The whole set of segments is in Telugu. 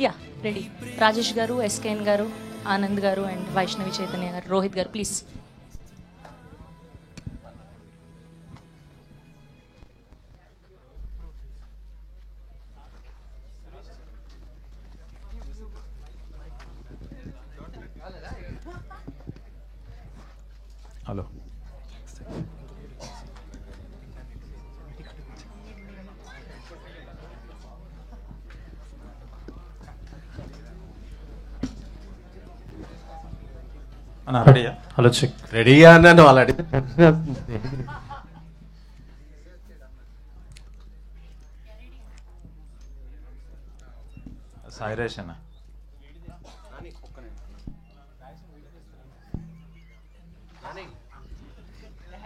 Yeah ready. రాజేష్ గారు, ఎస్కేఎన్ గారు, ఆనంద్ గారు అండ్ వైష్ణవి చైతన్య గారు, రోహిత్ గారు ప్లీజ్. హలో. రెడీయా? Hello check. రెడీగా అన్నాను వాళ్ళు అడిగితే సాయిరేష్ అన్న.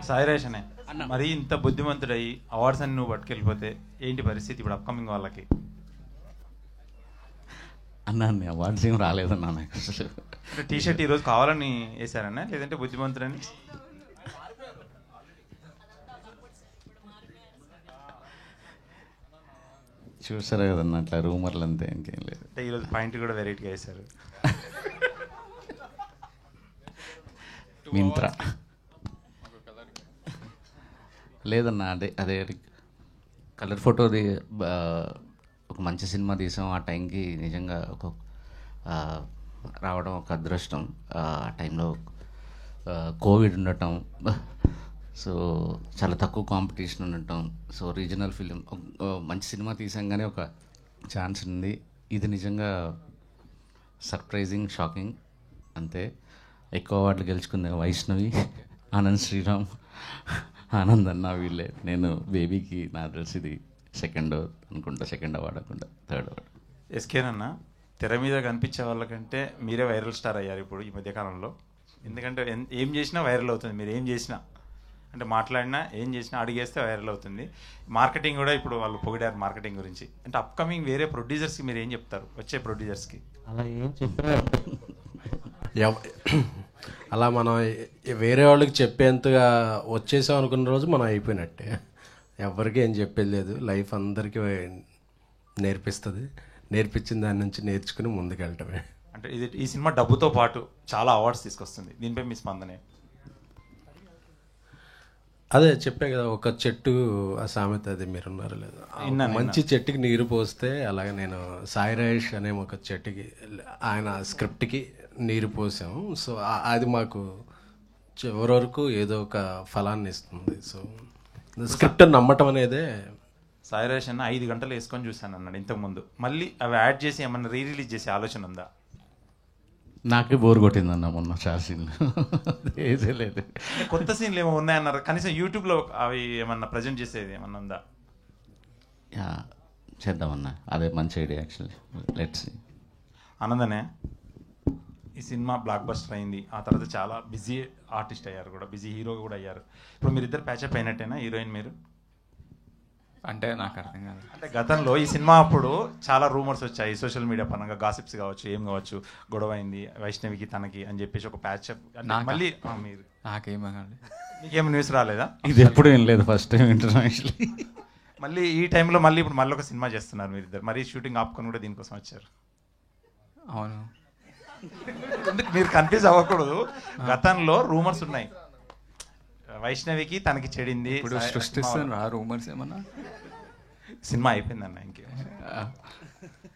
సాయిరేష్ అనే మరి ఇంత బుద్ధిమంతుడయి అవార్డ్స్ అన్ని నువ్వు పట్టుకెళ్ళిపోతే ఏంటి పరిస్థితి ఇప్పుడు అప్కమింగ్ వాళ్ళకి? అన్నా అవార్డ్స్ ఏం రాలేదన్నా నాకు అసలు. టీ షర్ట్ ఈరోజు కావాలని వేసారన్నా లేదంటే బుద్ధిమంతుడని? చూసారా కదన్నా అట్లా రూమర్లు అంతే, ఇంకేం లేదు. అంటే ఈరోజు పాయింట్ కూడా వెరైటీగా వేశారు. మింత్రా లేదన్నా, అదే కలర్ ఫోటోది ఒక మంచి సినిమా తీసాం. ఆ టైంకి నిజంగా రావడం ఒక అదృష్టం. ఆ టైంలో కోవిడ్ ఉండటం, సో చాలా తక్కువ కాంపిటీషన్ ఉండటం, సో రీజనల్ ఫిలిం మంచి సినిమా తీసాం ఒక ఛాన్స్ ఉంది. ఇది నిజంగా సర్ప్రైజింగ్, షాకింగ్ అంతే. ఎక్కువ అవార్డులు గెలుచుకుంది వైష్ణవి, ఆనంద్ శ్రీరామ్, ఆనంద్ అన్న వీళ్ళే. నేను బేబీకి నాకు తెలిసి ఇది సెకండ్ అనుకుంటా, సెకండ్ అవార్డు అనుకుంటా, థర్డ్ అవార్డు. ఎస్కేనన్నా తెర మీద కనిపించే వాళ్ళకంటే మీరే వైరల్ స్టార్ అయ్యారు ఇప్పుడు ఈ మధ్యకాలంలో. ఎందుకంటే ఏం చేసినా వైరల్ అవుతుంది. మీరు ఏం చేసినా అంటే మాట్లాడినా ఏం చేసినా అడిగేస్తే వైరల్ అవుతుంది. మార్కెటింగ్ కూడా ఇప్పుడు వాళ్ళు పొగిడారు మార్కెటింగ్ గురించి. అంటే అప్కమింగ్ వేరే ప్రొడ్యూసర్స్కి మీరు ఏం చెప్తారు? వచ్చే ప్రొడ్యూసర్స్కి అలా ఏం చెప్పారు? అలా మనం వేరే వాళ్ళకి చెప్పేంతగా వచ్చేసాం అనుకున్న రోజు మనం అయిపోయినట్టే. ఎవరికి ఏం చెప్పేది లేదు. లైఫ్ అందరికీ నేర్పిస్తుంది. నేర్పించిన దాని నుంచి నేర్చుకుని ముందుకెళ్ళటమే. అంటే ఈ సినిమా డబ్బుతో పాటు చాలా అవార్డ్స్ తీసుకొస్తుంది. దీనిపై మీ స్పందనే? అదే చెప్పే కదా, ఒక చెట్టు ఆ సామెత, అది మీరున్నారు లేదు, మంచి చెట్టుకి నీరు పోస్తే అలాగే నేను సాయిరాష్ అనే ఒక చెట్టుకి ఆయన స్క్రిప్ట్కి నీరు పోసాం. సో అది మాకు చివరి వరకు ఏదో ఒక ఫలాన్ని ఇస్తుంది. సో స్క్రిప్ట్ నమ్మటం అనేదే. సాయిరాష్ అన్న 5 గంటలు వేసుకొని చూశాను అన్నాడు ఇంతకుముందు. మళ్ళీ అవి యాడ్ చేసి ఏమన్నా రిలీజ్ చేసే ఆలోచన ఉందా? నాకే బోర్ కొట్టిందన్న మొన్న చాలా సీన్లు ఏదే లేదు. కొత్త సీన్లు ఏమో ఉన్నాయన్నారు. కనీసం యూట్యూబ్లో అవి ఏమన్నా ప్రజెంట్ చేసేది ఏమన్నా ఉందా? చేద్దామన్నా, అదే మంచి ఐడియా యాక్చువల్లీ. Let's see. ఆనందనే ఈ సినిమా బ్లాక్ బస్టర్ అయింది. ఆ తర్వాత చాలా బిజీ ఆర్టిస్ట్ అయ్యారు కూడా, బిజీ హీరో కూడా అయ్యారు. ఇప్పుడు మీరిద్దరు ప్యాచప్ అయినట్టేనా హీరోయిన్ మీరు? అంటే నాకు అర్థం కాదు. అంటే గతంలో ఈ సినిమా అప్పుడు చాలా రూమర్స్ వచ్చాయి సోషల్ మీడియా పరంగా, గాసిప్స్ కావచ్చు, ఏం కావచ్చు, గొడవ అయింది వైష్ణవికి తనకి అని చెప్పేసి ఒక ప్యాచప్. మళ్ళీ మీరు నాకేమీ మీకేం న్యూస్ రాలేదా? ఇది ఎప్పుడు ఏం లేదు, ఫస్ట్ టైం ఇంటర్నేషనల్. మళ్ళీ ఈ టైంలో ఇప్పుడు మళ్ళీ ఒక సినిమా చేస్తున్నారు మీరిద్దరు. మరీ షూటింగ్ ఆపుకొని కూడా దీనికోసం వచ్చారు. అవును, ఎందుకు మీరు కన్ఫ్యూజ్ అవ్వకూడదు. గతంలో రూమర్స్ ఉన్నాయి వైష్ణవికి తనకి చెడింది. ఇప్పుడు సృష్టిస్తున్నా రూమర్స్ ఏమన్నా? సినిమా అయిపోయిందన్న, ఇంకేం.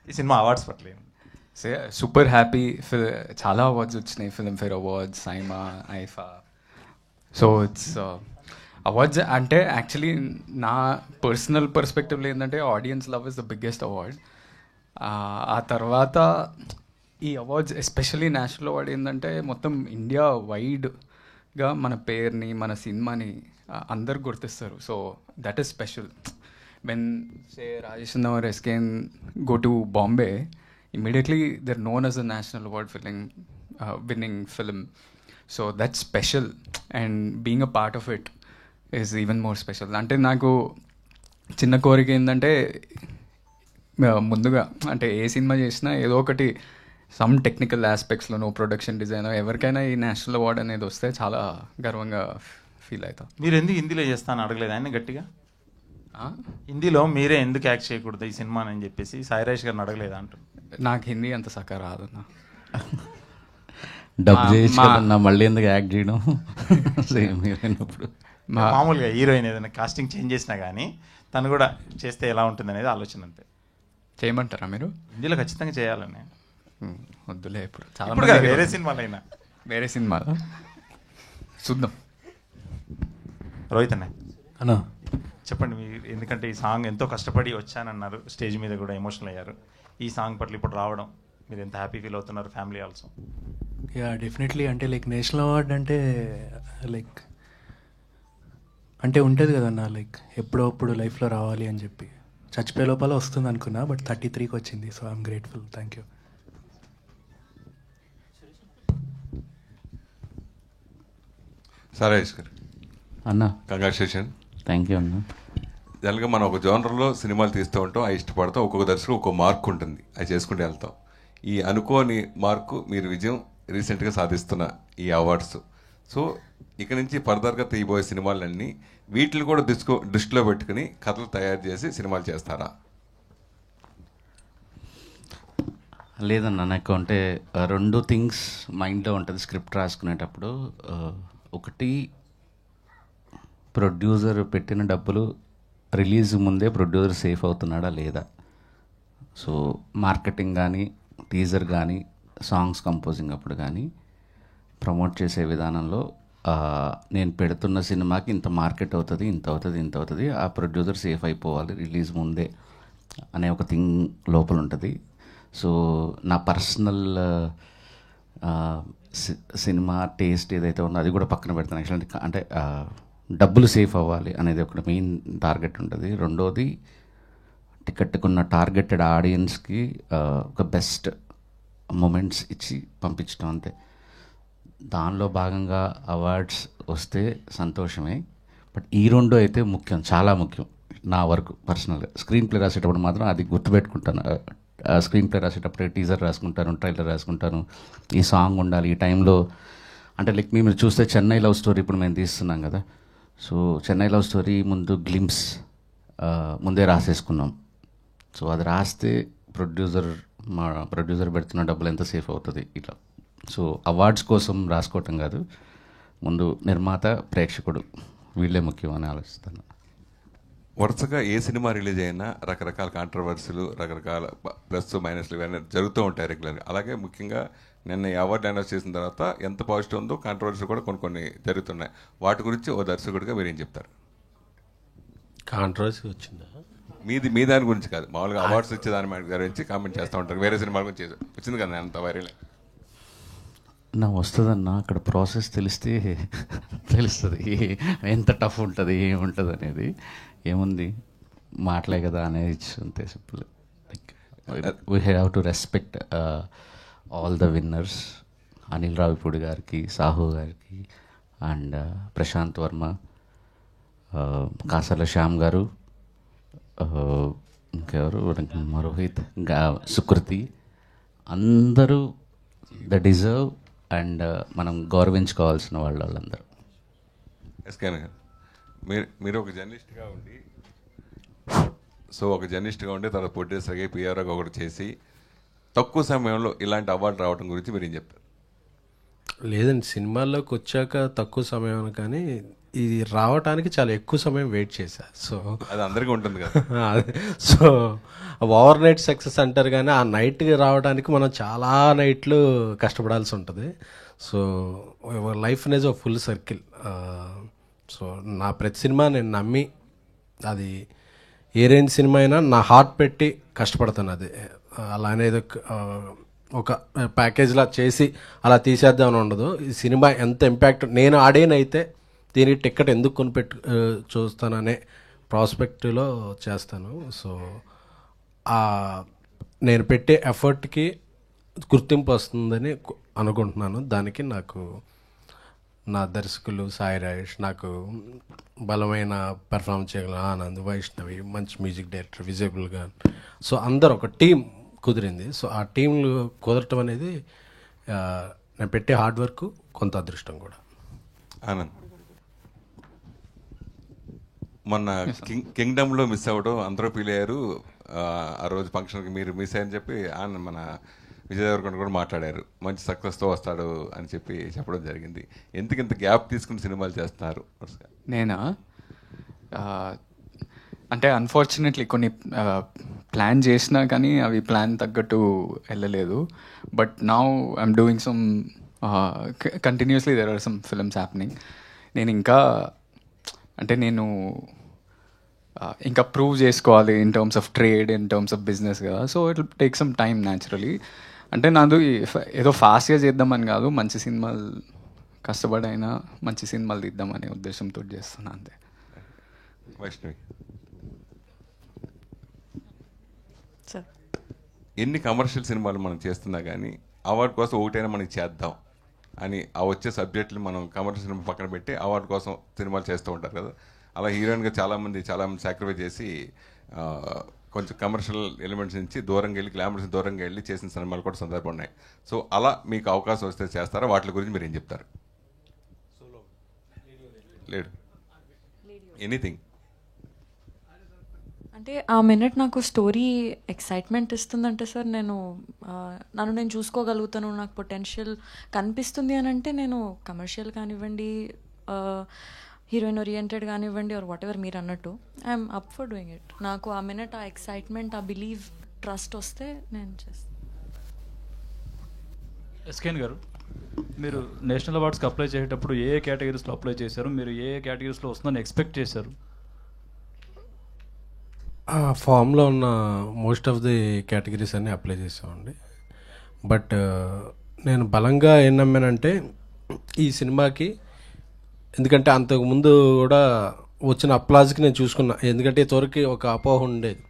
ఈ సినిమా అవార్డ్స్ పట్ల సూపర్ హ్యాపీ. చాలా అవార్డ్స్ వచ్చినాయి, Filmfare awards, SIIMA, IIFA. So it's awards అంటే యాక్చువల్లీ నా పర్సనల్ పర్స్పెక్టివ్లో ఏంటంటే audience love is the biggest award. ఆ తర్వాత ఈ అవార్డ్స్ ఎస్పెషల్లీ నేషనల్ అవార్డ్ ఏంటంటే మొత్తం ఇండియా వైడ్గా మన పేరుని, మన సినిమాని అందరు గుర్తిస్తారు. So that is special. When say Rajesh or SKN go to Bombay, immediately they're known as a national award winning film. So that's special, and being a part of it is even more special. అంటే నాకు చిన్న కోరిక ఏంటంటే ముందుగా అంటే ఏ సినిమా చేసినా ఏదో ఒకటి సమ్ టెక్నికల్ ఆస్పెక్ట్స్లోనో, ప్రొడక్షన్ డిజైన్, ఎవరికైనా ఈ నేషనల్ అవార్డ్ అనేది వస్తే చాలా గర్వంగా ఫీల్ అవుతాం. మీరు ఎందుకు హిందీలో చేస్తాను అడగలేదు ఆయన గట్టిగా? హిందీలో మీరే ఎందుకు యాక్ట్ చేయకూడదు ఈ సినిమా అని చెప్పేసి సాయిరాజ్ గారిని అడగలేదా అంటారు. నాకు హిందీ అంత సక్క రాదన్న. డబ్ చేసి కదన్నా మళ్ళీ ఎందుకు యాక్ట్ చేయడం సేమ్ మీరైనప్పుడు. మామూలుగా హీరోయిన్ ఏదైనా కాస్టింగ్ చేంజ్ చేసినా కానీ తను కూడా చేస్తే ఎలా ఉంటుంది అనేది ఆలోచన అంతే. చేయమంటారా మీరు? హిందీలో ఖచ్చితంగా చేయాలని. వద్దులే ఇప్పుడు ఇప్పుడు చాలా వేరే సినిమాలైనా. వేరే సినిమా చూద్దాం. రోహిత్ అన్న అన్నా చెప్పండి మీరు, ఎందుకంటే ఈ సాంగ్ ఎంతో కష్టపడి వచ్చానన్నారు, స్టేజ్ మీద కూడా ఎమోషనల్ అయ్యారు. ఈ సాంగ్ పట్ల ఇప్పుడు రావడం మీరు ఎంత హ్యాపీ ఫీల్ అవుతున్నారు, ఫ్యామిలీ ఆల్సో? Yeah definitely. అంటే లైక్ నేషనల్ అవార్డ్ అంటే లైక్ అంటే ఉంటుంది కదన్నా, లైక్ ఎప్పుడో అప్పుడు లైఫ్లో రావాలి అని చెప్పి చచ్చిపోయే లోపల వస్తుంది అనుకున్నా, బట్ 33కి వచ్చింది. So I'm grateful. Thank you. Sairaj గారు అన్న కంగ్రాచులేషన్. థ్యాంక్ యూ అన్న. జనరల్గా మనం ఒక జోనర్లో సినిమాలు తీస్తూ ఉంటాం, అవి ఇష్టపడతాం. ఒక్కొక్క దర్శకుడు ఒక్కొక్క మార్క్ ఉంటుంది, అది చేసుకుంటూ వెళ్తాం. ఈ అనుకోని మార్కు మీరు విజయం రీసెంట్గా సాధిస్తున్న ఈ అవార్డ్స్. సో ఇక నుంచి ఫర్దర్గా తీయబోయే సినిమాలన్నీ వీటిని కూడా దృష్టిలో పెట్టుకుని కథలు తయారు చేసి సినిమాలు చేస్తారా? లేదన్న, నాకు అంటే రెండు థింగ్స్ మైండ్లో ఉంటుంది స్క్రిప్ట్ రాసుకునేటప్పుడు. ఒకటి, ప్రొడ్యూసర్ పెట్టిన డబ్బులు రిలీజ్ ముందే ప్రొడ్యూసర్ సేఫ్ అవుతున్నాడా లేదా. సో మార్కెటింగ్ కానీ, టీజర్ కానీ, సాంగ్స్ కంపోజింగ్ అప్పుడు కానీ, ప్రమోట్ చేసే విధానంలో నేను పెడుతున్న సినిమాకి ఇంత మార్కెట్ అవుతుంది, ఇంత అవుతుంది, ఇంత అవుతుంది, ఆ ప్రొడ్యూసర్ సేఫ్ అయిపోవాలి రిలీజ్ ముందే అనే ఒక థింగ్ లోపల ఉంటుంది. సో నా పర్సనల్ సినిమా టేస్ట్ ఏదైతే ఉందో అది కూడా పక్కన పెడతాను. యాక్చువల్లీ అంటే డబ్బులు సేఫ్ అవ్వాలి అనేది ఒక మెయిన్ టార్గెట్ ఉంటుంది. రెండోది, టికెట్కున్న టార్గెటెడ్ ఆడియన్స్కి ఒక బెస్ట్ మూమెంట్స్ ఇచ్చి పంపించడం అంతే. దానిలో భాగంగా అవార్డ్స్ వస్తే సంతోషమే, బట్ ఈ రెండు అయితే ముఖ్యం, చాలా ముఖ్యం నా వరకు పర్సనల్గా. స్క్రీన్ ప్లే రాసేటప్పుడు మాత్రం అది గుర్తుపెట్టుకుంటాను. స్క్రీన్ ప్లే రాసేటప్పుడు టీజర్ రాసుకుంటాను, ట్రైలర్ రాసుకుంటాను, ఈ సాంగ్ ఉండాలి ఈ టైంలో. అంటే లైక్ మీరు చూస్తే చెన్నై లవ్ స్టోరీ ఇప్పుడు మేము తీస్తున్నాం కదా. సో చెన్నై లవ్ స్టోరీ ముందు గ్లింప్స్ ముందే రాసేసుకున్నాం. సో అది రాస్తే మా ప్రొడ్యూసర్ పెడుతున్న డబ్బులు ఎంత సేఫ్ అవుతుంది ఇట్లా. సో అవార్డ్స్ కోసం రాసుకోవటం కాదు, ముందు నిర్మాత, ప్రేక్షకుడు వీళ్ళే ముఖ్యం అని ఆలోచిస్తాను. వరుసగా ఏ సినిమా రిలీజ్ అయినా రకరకాల కాంట్రవర్సీలు, రకరకాల ప్లస్ మైనస్లు ఇవన్నీ జరుగుతూ ఉంటాయి రెగ్యులర్గా. అలాగే ముఖ్యంగా నిన్న ఈ అవార్డు అనౌన్స్ చేసిన తర్వాత ఎంత పాజిటివ్ ఉందో కాంట్రవర్సీ కూడా కొన్ని జరుగుతున్నాయి. వాటి గురించి ఓ దర్శకుడిగా మీరు ఏం చెప్తారు? కాంట్రవర్సీ వచ్చిందా? మీ దాని గురించి కాదు, మామూలుగా అవార్డ్స్ ఇచ్చే దాని గురించి కామెంట్ చేస్తూ ఉంటారు. వేరే సినిమాల గురించి వచ్చింది కదా అంత వైరల్. నా వస్తుందన్న, అక్కడ ప్రాసెస్ తెలిస్తే తెలుస్తుంది ఎంత టఫ్ ఉంటుంది, ఏముంటుంది అనేది. ఏముంది, మాటలే కదా అనేది అంతే simple. We have to respect all the winners. Anil Ravipudi గారికి, సాహు గారికి, అండ్ ప్రశాంత్ వర్మ, కాసర్ల శ్యామ్ గారు, ఇంకెవరు, రోహిత్, సుకృతి, అందరూ ద డిజర్వ్ అండ్ మనం గౌరవించుకోవాల్సిన వాళ్ళందరూ. ఎస్కేన్ గారు, మీరు ఒక జర్నలిస్ట్గా ఉండి తర్వాత ప్రొడ్యూసర్గా, పిఆర్ఓగా ఒకటి చేసి తక్కువ సమయంలో ఇలాంటి అవార్డు రావడం గురించి మీరు ఏం చెప్తారు? లేదండి, సినిమాల్లోకి వచ్చాక తక్కువ సమయం కానీ ఇది రావటానికి చాలా ఎక్కువ సమయం వెయిట్ చేశా. సో అది అందరికీ ఉంటుంది కదా. సో ఓవర్ నైట్ సక్సెస్ అంటారు కానీ ఆ నైట్కి రావడానికి మనం చాలా నైట్లు కష్టపడాల్సి ఉంటుంది. సో లైఫ్ అనేది ఒక ఫుల్ సర్కిల్. సో నా ప్రతి సినిమా నేను నమ్మి, అది ఏ రేంజ్ సినిమా అయినా నా హార్ట్ పెట్టి కష్టపడతాను. అది అలా అనేది ఒక ప్యాకేజ్లా చేసి అలా తీసేద్దామని ఉండదు. ఈ సినిమా ఎంత ఇంపాక్ట్, నేను ఆడేనైతే దీనికి టికెట్ ఎందుకు కొనిపెట్టు చూస్తాననే ప్రాస్పెక్టివ్లో చేస్తాను. సో నేను పెట్టే ఎఫర్ట్కి గుర్తింపు వస్తుందని అనుకుంటున్నాను. దానికి నాకు నా దర్శకులు సాయిరాజ్, నాకు బలమైన పెర్ఫామ్ చేయగల ఆనంద్, వైష్ణవి, మంచి మ్యూజిక్ డైరెక్టర్ విజయబుల్ గాన్, సో అందరు ఒక టీం కుదిరింది. సో ఆ టీంలు కుదరటం అనేది నేను పెట్టే హార్డ్ వర్క్, కొంత అదృష్టం కూడా. ఆనంద్, మొన్న కింగ్డమ్లో మిస్ అవ్వడం అందరూ ఫీల్ అయ్యారు. ఆ రోజు ఫంక్షన్కి మీరు మిస్ అయ్యని చెప్పి మన విజయ్ దేవరకొండ కూడా మాట్లాడారు, మంచి సక్సెస్తో వస్తాడు అని చెప్పి చెప్పడం జరిగింది. ఎందుకు ఇంత గ్యాప్ తీసుకుని సినిమాలు చేస్తున్నారు? నేనా అంటే అన్ఫార్చునేట్లీ కొన్ని ప్లాన్ చేసినా కానీ అవి ప్లాన్ తగ్గట్టు వెళ్ళలేదు. But now I'm doing some continuously there are some films happening. నేను ఇంకా ప్రూవ్ చేసుకోవాలి in terms of trade, in terms of business కదా. So it will take some time naturally. అంటే నాది ఏదో ఫాస్ట్గా చేద్దామని కాదు, మంచి సినిమాలు కష్టపడైనా మంచి సినిమాలు తీద్దామనే ఉద్దేశంతో చేస్తున్నా అంతే. వైష్ణవి, సార్ ఎన్ని కమర్షియల్ సినిమాలు మనం చేస్తున్నా కానీ అవార్డు కోసం ఒకటైనా మనకి చేద్దాం అని ఆ వచ్చే సబ్జెక్టులు మనం కమర్షియల్ సినిమా పక్కన పెట్టి అవార్డు కోసం సినిమాలు చేస్తూ ఉంటారు కదా. అలా హీరోయిన్గా చాలామంది సాక్రిఫైస్ చేసి కొంచెం కమర్షియల్ ఎలిమెంట్స్ నుంచి దూరంగా వెళ్ళి, గ్లామర్స్ దూరంగా వెళ్ళి చేసిన సినిమాలు కూడా సందర్భం ఉన్నాయి. సో అలా మీకు అవకాశం వస్తే చేస్తారా? వాటి గురించి మీరు ఏం చెప్తారు? లేడు ఎనీథింగ్ అంటే ఆ మినిట్ నాకు స్టోరీ ఎక్సైట్మెంట్ ఇస్తుందంటే సార్ నన్ను నేను చూసుకోగలుగుతాను, నాకు పొటెన్షియల్ కనిపిస్తుంది అని అంటే నేను కమర్షియల్ కానివ్వండి, హీరోయిన్ ఓరియంటెడ్ కానివ్వండి, ఆర్ వాట్ ఎవర్ మీరు అన్నట్టు I'm up for doing it. నాకు ఆ మినిట్ ఆ ఎక్సైట్మెంట్, ఆ బిలీవ్, ట్రస్ట్ వస్తే నేను చేస్తాను. ఎస్కేన్ గారు, మీరు నేషనల్ అవార్డ్స్కి అప్లై చేసేటప్పుడు ఏ కేటగిరీస్లో అప్లై చేశారు? మీరు ఏ కేటగిరీస్లో వస్తుందని ఎక్స్పెక్ట్ చేశారు? ఫామ్లో ఉన్న మోస్ట్ ఆఫ్ ది కేటగిరీస్ అన్నీ అప్లై చేసామండి. బట్ నేను బలంగా ఏం నమ్మానంటే ఈ సినిమాకి, ఎందుకంటే అంతకుముందు కూడా వచ్చిన అప్లాజ్కి నేను చూసుకున్నా. ఎందుకంటే త్వరకి ఒక అపోహ ఉండేది,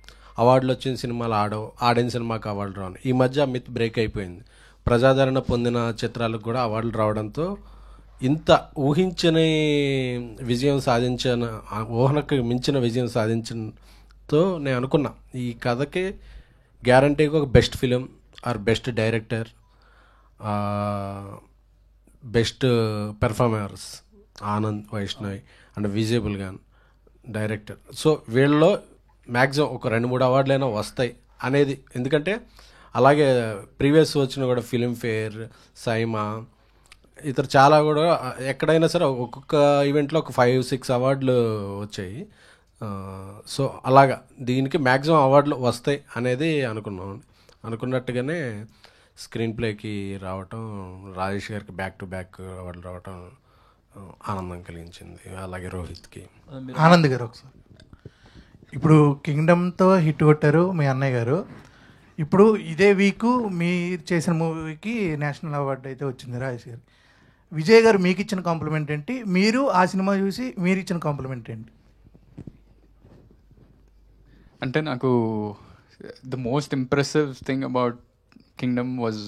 అవార్డులు వచ్చిన సినిమాలు ఆడిన సినిమాకి అవార్డు రాను. ఈ మధ్య మిత్ బ్రేక్ అయిపోయింది. ప్రజాదరణ పొందిన చిత్రాలకు కూడా అవార్డులు రావడంతో ఇంత ఊహించని విజయం సాధించిన, ఊహనకు మించిన విజయం సాధించడంతో నేను అనుకున్నా ఈ కథకి గ్యారంటీగా ఒక best film or best director, best performers Anand, Vaishnavi and Vijay Bulganin director. So వీళ్ళలో మ్యాక్సిమం ఒక 2-3 అవార్డులైనా వస్తాయి అనేది. ఎందుకంటే అలాగే ప్రీవియస్ వచ్చిన కూడా ఫిలింఫేర్, సైమా, ఇతర చాలా కూడా ఎక్కడైనా సరే ఒక్కొక్క ఈవెంట్లో ఒక 5-6 అవార్డులు వచ్చాయి. సో అలాగా దీనికి మ్యాక్సిమం అవార్డులు వస్తాయి అనేది అనుకున్నాం. అనుకున్నట్టుగానే స్క్రీన్ ప్లేకి రావటం, రాజేష్ గారికి బ్యాక్ టు బ్యాక్ అవార్డులు రావటం ఆనందం కలిగించింది. అలాగే రోహిత్కి. ఆనంద్ గారు, ఒకసారి ఇప్పుడు కింగ్డమ్తో హిట్ కొట్టారు మీ అన్నయ్య గారు. ఇప్పుడు ఇదే వీకు మీరు చేసిన మూవీకి నేషనల్ అవార్డు అయితే వచ్చింది రాజేష్ గారు. విజయ్ గారు మీకు ఇచ్చిన కాంప్లిమెంట్ ఏంటి? మీరు ఆ సినిమా చూసి మీరు ఇచ్చిన కాంప్లిమెంట్ ఏంటి? అంటే నాకు the most impressive thing about Kingdom was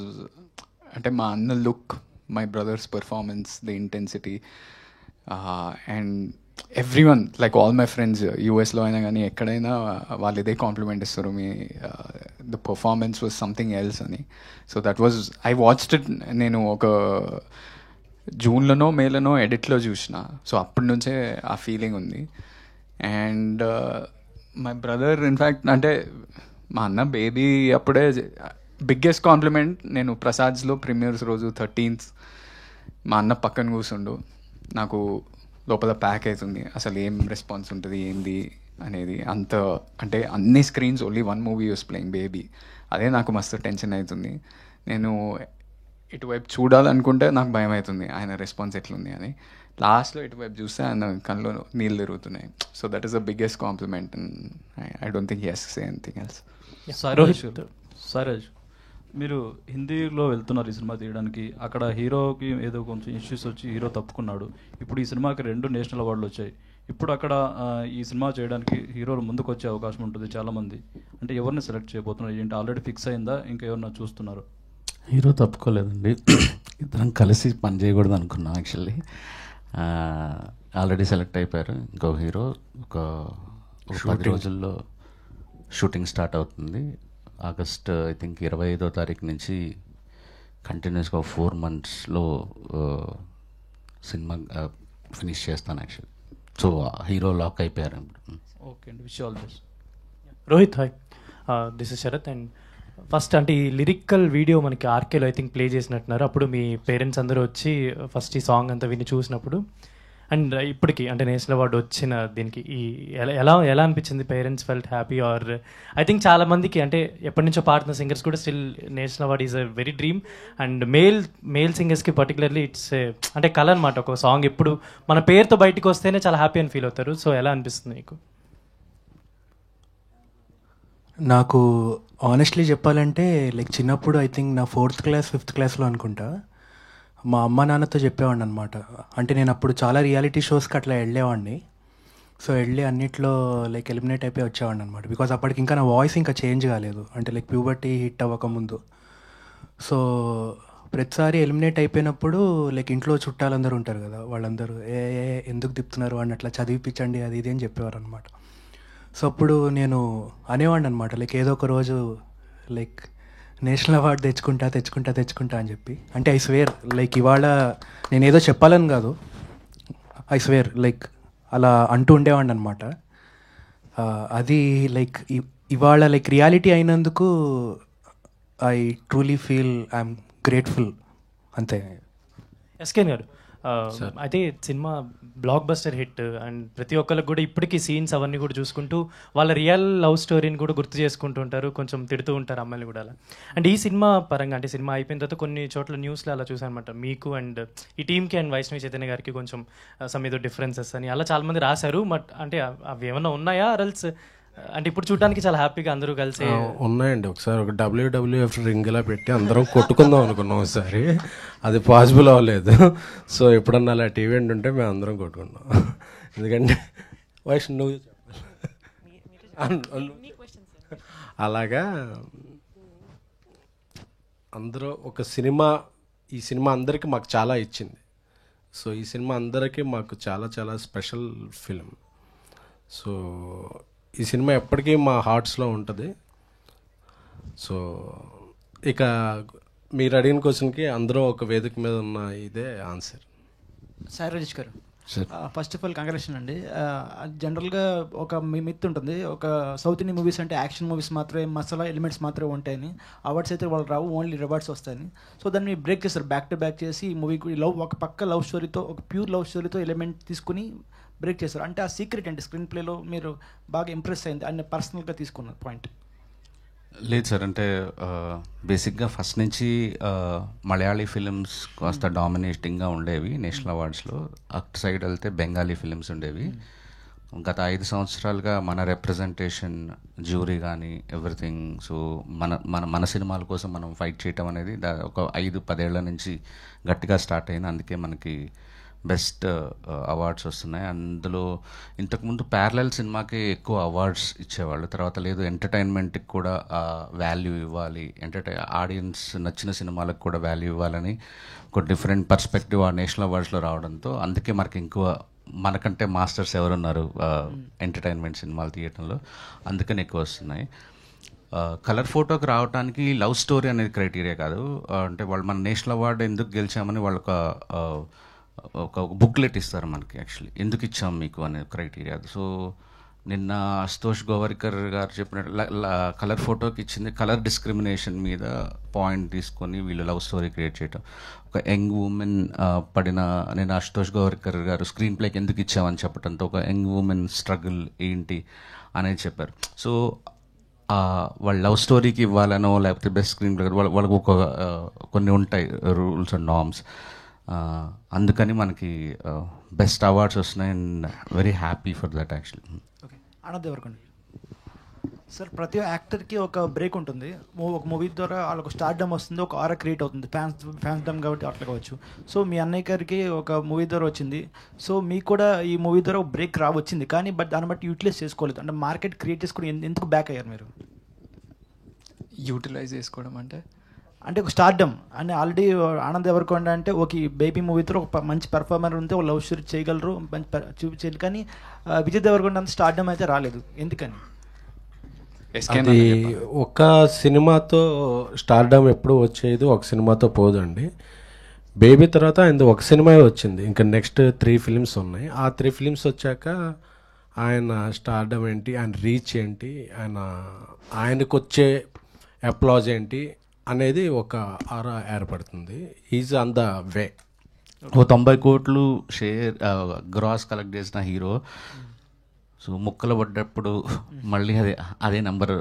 అంటే మా అన్న look, my brother's performance, the intensity, and everyone like all my friends యూఎస్లో అయినా కానీ ఎక్కడైనా వాళ్ళు ఇదే కాంప్లిమెంట్ ఇస్తారు, మీ the performance was something else అని. So that was I watched it. నేను ఒక జూన్లోనో మేలోనో ఎడిట్లో చూసిన. సో అప్పటి నుంచే ఆ ఫీలింగ్ ఉంది. అండ్ మై బ్రదర్ ఇన్ఫ్యాక్ట్ అంటే మా అన్న బేబీ అప్పుడే బిగ్గెస్ట్ కాంప్లిమెంట్. నేను ప్రసాద్స్లో ప్రీమియర్స్ రోజు 13th మా అన్న పక్కన కూర్చుండు. నాకు లోపల ప్యాక్ అవుతుంది, అసలు ఏం రెస్పాన్స్ ఉంటుంది ఏంది అనేది. అంత అంటే అన్ని screens only 1 movie use playing baby. అదే నాకు మస్తు టెన్షన్ అవుతుంది. నేను ఇటువైపు చూడాలనుకుంటే నాకు భయం అవుతుంది ఆయన రెస్పాన్స్ ఎట్లుంది అని. లాస్ట్లో ఇటువైపు చూస్తే ఆయన కళ్ళు నీళ్ళు తిరుగుతున్నాయి. So that is the biggest compliment. I don't think he has to say anything else. Sairaj, మీరు హిందీలో వెళ్తున్నారు ఈ సినిమా తీయడానికి. అక్కడ హీరోకి ఏదో కొంచెం ఇష్యూస్ వచ్చి హీరో తప్పుకున్నాడు. ఇప్పుడు ఈ సినిమాకి 2 నేషనల్ అవార్డులు వచ్చాయి. ఇప్పుడు అక్కడ ఈ సినిమా చేయడానికి హీరోలు ముందుకు వచ్చే అవకాశం ఉంటుంది చాలామంది. అంటే ఎవరిని సెలెక్ట్ చేయబోతున్నారు ఏంటి? ఆల్రెడీ ఫిక్స్ అయిందా, ఇంకా ఎవరన్నా చూస్తున్నారు? హీరో తప్పుకోలేదండి, ఇద్దరం కలిసి పని చేయకూడదు అనుకున్నాం. యాక్చువల్లీ ఆల్రెడీ సెలెక్ట్ అయిపోయారు. ఇంకో హీరో ఒక 10 రోజుల్లో షూటింగ్ స్టార్ట్ అవుతుంది. ఆగస్ట్ ఐ థింక్ 25వ తారీఖు నుంచి కంటిన్యూస్గా 4 monthsలో సినిమా ఫినిష్ చేస్తాను యాక్చువల్లీ. సో హీరో లాక్ అయిపోయారు. ఓకే అండి, wish all this. Rohit, hi, this is Sarath. And first అంటే ఈ లిరికల్ వీడియో మనకి ఆర్కేలో ఐ థింక్ ప్లే చేసినట్టున్నారు. అప్పుడు మీ పేరెంట్స్ అందరూ వచ్చి ఫస్ట్ ఈ సాంగ్ అంతా విని చూసినప్పుడు అండ్ ఇప్పటికి అంటే నేషనల్ అవార్డు వచ్చిన దీనికి ఈ ఎలా ఎలా అనిపించింది? Parents felt happy or I think చాలా మందికి అంటే ఎప్పటి నుంచో పాడుతున్న సింగర్స్ కూడా still national award is a very dream. And male సింగర్స్కి పర్టికులర్లీ ఇట్స్ అంటే కళ అనమాట. ఒక సాంగ్ ఎప్పుడు మన పేరుతో బయటకు వస్తేనే చాలా హ్యాపీ అని ఫీల్ అవుతారు. సో ఎలా అనిపిస్తుంది మీకు? నాకు ఆనెస్ట్లీ చెప్పాలంటే లైక్ చిన్నప్పుడు ఐ థింక్ నా 4th క్లాస్ 5th క్లాస్లో అనుకుంటా మా అమ్మ నాన్నతో చెప్పేవాడిని అనమాట. అంటే నేను అప్పుడు చాలా రియాలిటీ షోస్కి అట్లా వెళ్ళేవాడిని. సో వెళ్ళి అన్నిట్లో లైక్ ఎలిమినేట్ అయిపోయి వచ్చేవాడిని అనమాట. బికాజ్ అప్పటికి ఇంకా నా వాయిస్ ఇంకా చేంజ్ కాలేదు, అంటే లైక్ ప్యూబర్టీ హిట్ అవ్వకముందు. సో ప్రతిసారి ఎలిమినేట్ అయిపోయినప్పుడు లైక్ ఇంట్లో చుట్టాలందరూ ఉంటారు కదా, వాళ్ళందరూ ఎందుకు తిప్పుతున్నారు అని అట్లా చదివిపించండి అది ఇది అని చెప్పేవారు అనమాట. సో అప్పుడు నేను అనేవాడిని అనమాట లైక్ ఏదో ఒక రోజు లైక్ నేషనల్ అవార్డు తెచ్చుకుంటా అని చెప్పి. అంటే ఐ స్వేర్ లైక్ ఇవాళ నేను ఏదో చెప్పాలని కాదు, ఐ స్వేర్ లైక్ అలా అంటూ ఉండేవాడిని అనమాట. అది లైక్ ఇవాళ లైక్ రియాలిటీ అయినందుకు I truly feel I'm grateful, అంతే. ఎస్కేన్ గారు, అయితే cinema block buster hit and ప్రతి ఒక్కరికి కూడా ఇప్పటికీ సీన్స్ అవన్నీ కూడా చూసుకుంటూ వాళ్ళ రియల్ లవ్ స్టోరీని కూడా గుర్తు చేసుకుంటూ ఉంటారు, కొంచెం తిడుతూ ఉంటారు అమ్మాయిని కూడా అలా. అండ్ ఈ సినిమా పరంగా అంటే సినిమా అయిపోయిన తర్వాత కొన్ని చోట్ల న్యూస్లో అలా చూసాను అనమాట, మీకు అండ్ ఈ టీంకి అండ్ వైష్ణవి చైతన్య గారికి కొంచెం సమ్ ఏదో డిఫరెన్సెస్ అని అలా చాలామంది రాశారు. బట్ అంటే అవి ఏమన్నా ఉన్నాయా అరల్స్ అంటే ఇప్పుడు చూడడానికి చాలా హ్యాపీగా అందరూ కలిసి ఉన్నాయండి. ఒకసారి ఒక WWF రింగ్ ఇలా పెట్టి అందరం కొట్టుకుందాం అనుకున్నాం ఒకసారి, అది పాసిబుల్ అవ్వలేదు. సో ఎప్పుడన్నా అలా ఈవెంట్ ఉంటే మేము అందరం కొట్టుకున్నాం. ఎందుకంటే వైష్ణవ్ అలాగా అందరూ ఒక సినిమా, ఈ సినిమా అందరికీ మాకు చాలా ఇచ్చింది. సో ఈ సినిమా అందరికీ మాకు చాలా చాలా స్పెషల్ ఫిలిం. సో ఈ సినిమా ఎప్పటికీ మా హార్ట్స్లో ఉంటుంది. సో ఇక మీరు అడిగిన క్వశ్చన్కి అందరూ ఒక వేదిక మీద ఉన్న ఇదే ఆన్సర్. సాయి రాజేష్ గారు, ఫస్ట్ ఆఫ్ ఆల్ కంగ్రాచులేషన్ అండి. జనరల్గా ఒక మిత్ ఉంటుంది, ఒక సౌత్ ఇండియన్ మూవీస్ అంటే యాక్షన్ మూవీస్ మాత్రమే, మసాలా ఎలిమెంట్స్ మాత్రమే ఉంటాయని, అవార్డ్స్ అయితే వాళ్ళు రావు, ఓన్లీ రివార్డ్స్ వస్తాయని. సో దాన్ని బ్రేక్ చేస్తారు, బ్యాక్ టు బ్యాక్ చేసి ఈ మూవీ ఒక పక్క లవ్ స్టోరీతో, ఒక ప్యూర్ లవ్ స్టోరీతో ఎలిమెంట్ తీసుకుని బ్రేక్ చేస్తారు. అంటే ఆ సీక్రెట్ అంటే స్క్రీన్ ప్లేలో మీరు బాగా ఇంప్రెస్ అయింది అని పర్సనల్గా తీసుకున్న పాయింట్? లేదు సార్, అంటే బేసిక్గా ఫస్ట్ నుంచి మలయాళీ ఫిలిమ్స్ కాస్త డామినేటింగ్గా ఉండేవి నేషనల్ అవార్డ్స్లో. అటు సైడ్ వెళ్తే బెంగాలీ ఫిలిమ్స్ ఉండేవి. గత 5 సంవత్సరాలుగా మన రిప్రజెంటేషన్, జ్యూరీ కానీ ఎవ్రీథింగ్, సో మన సినిమాల కోసం మనం ఫైట్ చేయటం అనేది ఒక 5-10 ఏళ్ల నుంచి గట్టిగా స్టార్ట్ అయింది. అందుకే మనకి బెస్ట్ అవార్డ్స్ వస్తున్నాయి. అందులో ఇంతకుముందు ప్యారలల్ సినిమాకి ఎక్కువ అవార్డ్స్ ఇచ్చేవాళ్ళు, తర్వాత లేదు ఎంటర్టైన్మెంట్కి కూడా వాల్యూ ఇవ్వాలి, ఆడియన్స్ నచ్చిన సినిమాలకు కూడా వాల్యూ ఇవ్వాలని ఒక డిఫరెంట్ పర్స్పెక్టివ్ ఆ నేషనల్ అవార్డ్స్లో రావడంతో అందుకే మనకి ఇంకో మనకంటే మాస్టర్స్ ఎవరున్నారు ఎంటర్టైన్మెంట్ సినిమాలు తీయటంలో, అందుకని ఎక్కువ వస్తున్నాయి. కలర్ ఫోటోకి రావడానికి లవ్ స్టోరీ అనేది క్రైటీరియా కాదు. అంటే వాళ్ళు మన నేషనల్ అవార్డు ఎందుకు గెలిచామని వాళ్ళు ఒక బుక్లెట్ ఇస్తారు మనకి, యాక్చువల్లీ ఎందుకు ఇచ్చాం మీకు అనే క్రైటీరియా. సో నిన్న అశుతోష్ గోవర్కర్ గారు చెప్పినట్టు కలర్ ఫోటోకి ఇచ్చింది కలర్ డిస్క్రిమినేషన్ మీద పాయింట్ తీసుకొని వీళ్ళు లవ్ స్టోరీ క్రియేట్ చేయటం. ఒక యంగ్ ఉమెన్ నేను అశుతోష్ గోవర్కర్ గారు స్క్రీన్ ప్లేకి ఎందుకు ఇచ్చామని చెప్పడంతో ఒక యంగ్ ఉమెన్ స్ట్రగుల్ ఏంటి అనేది చెప్పారు. సో వాళ్ళ లవ్ స్టోరీకి ఇవ్వాలనో లేకపోతే బెస్ట్ స్క్రీన్ ప్లే వాళ్ళకు కొన్ని ఉంటాయి రూల్స్ అండ్ నార్మ్స్, అందుకని మనకి బెస్ట్ అవార్డ్స్ వస్తున్నాయి. And very happy for that actually. Okay, Anand Devarakonda sir, ప్రతి యాక్టర్కి ఒక బ్రేక్ ఉంటుంది. ఒక మూవీ ద్వారా వాళ్ళకు స్టార్డమ్ వస్తుంది, ఒక ఆరా క్రియేట్ అవుతుంది, ఫ్యాన్స్ డమ్ కాబట్టి అట్లా కావచ్చు. సో మీ అన్నయ్య గారికి ఒక మూవీ ద్వారా వచ్చింది, సో మీకు కూడా ఈ మూవీ ద్వారా ఒక బ్రేక్ రావచ్చింది, కానీ బట్ దాన్ని బట్టి యూటిలైజ్ చేసుకోలేదు. అంటే మార్కెట్ క్రియేట్ చేసుకుని ఎందుకు బ్యాక్ అయ్యారు మీరు? యూటిలైజ్ చేసుకోవడం అంటే ఒక స్టార్డమ్ అంటే ఆల్రెడీ ఆనంద్ దేవరకొండ అంటే ఒక బేబీ మూవీతో ఒక మంచి పెర్ఫార్మర్ ఉంటే ఒక లవ్ స్టోరీ చేయగలరు, మంచి చూపించారు, కానీ విజయ్ దేవరకొండ అంత స్టార్డమ్ అయితే రాలేదు, ఎందుకని? అది ఒక సినిమాతో స్టార్డమ్ ఎప్పుడు వచ్చేది, ఒక సినిమాతో పోదండి. బేబీ తర్వాత ఆయన ఒక సినిమా వచ్చింది, ఇంకా నెక్స్ట్ 3 ఫిలిమ్స్ ఉన్నాయి. ఆ 3 ఫిలిమ్స్ వచ్చాక ఆయన స్టార్డమ్ ఏంటి, ఆయన రీచ్ ఏంటి, ఆయనకు వచ్చే అప్లాజ్ ఏంటి అనేది ఒక ఆరా ఏర్పడుతుంది. Is on the way. ఓ 90 కోట్లు షేర్ గ్రాస్ కలెక్ట్ చేసిన హీరో, సో ముక్కలు పడ్డప్పుడు మళ్ళీ అదే నెంబర్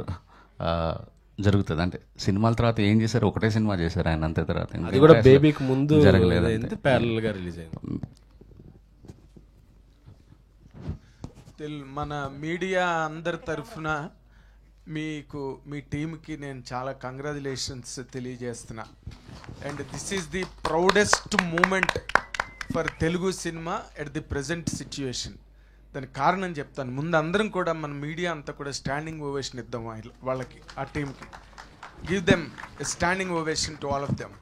జరుగుతుంది. అంటే సినిమాల తర్వాత ఏం చేశారు, ఒకటే సినిమా చేశారు ఆయన, అంతే. తర్వాత అది కూడా బేబీకి ముందు జరగలేదు, ప్యారల్గా రిలీజ్ అయింది. మన మీడియా అందరి తరఫున మీకు, మీ టీంకి నేను చాలా కంగ్రాచులేషన్స్ తెలియజేస్తున్నా. And this is the proudest moment for Telugu cinema at the present situation. దానికి కారణం చెప్తాను. ముందు అందరం కూడా మన మీడియా అంతా కూడా స్టాండింగ్ ఓవేషన్ ఇద్దాం వాళ్ళకి, ఆ టీంకి. Give them a standing ovation to all of them.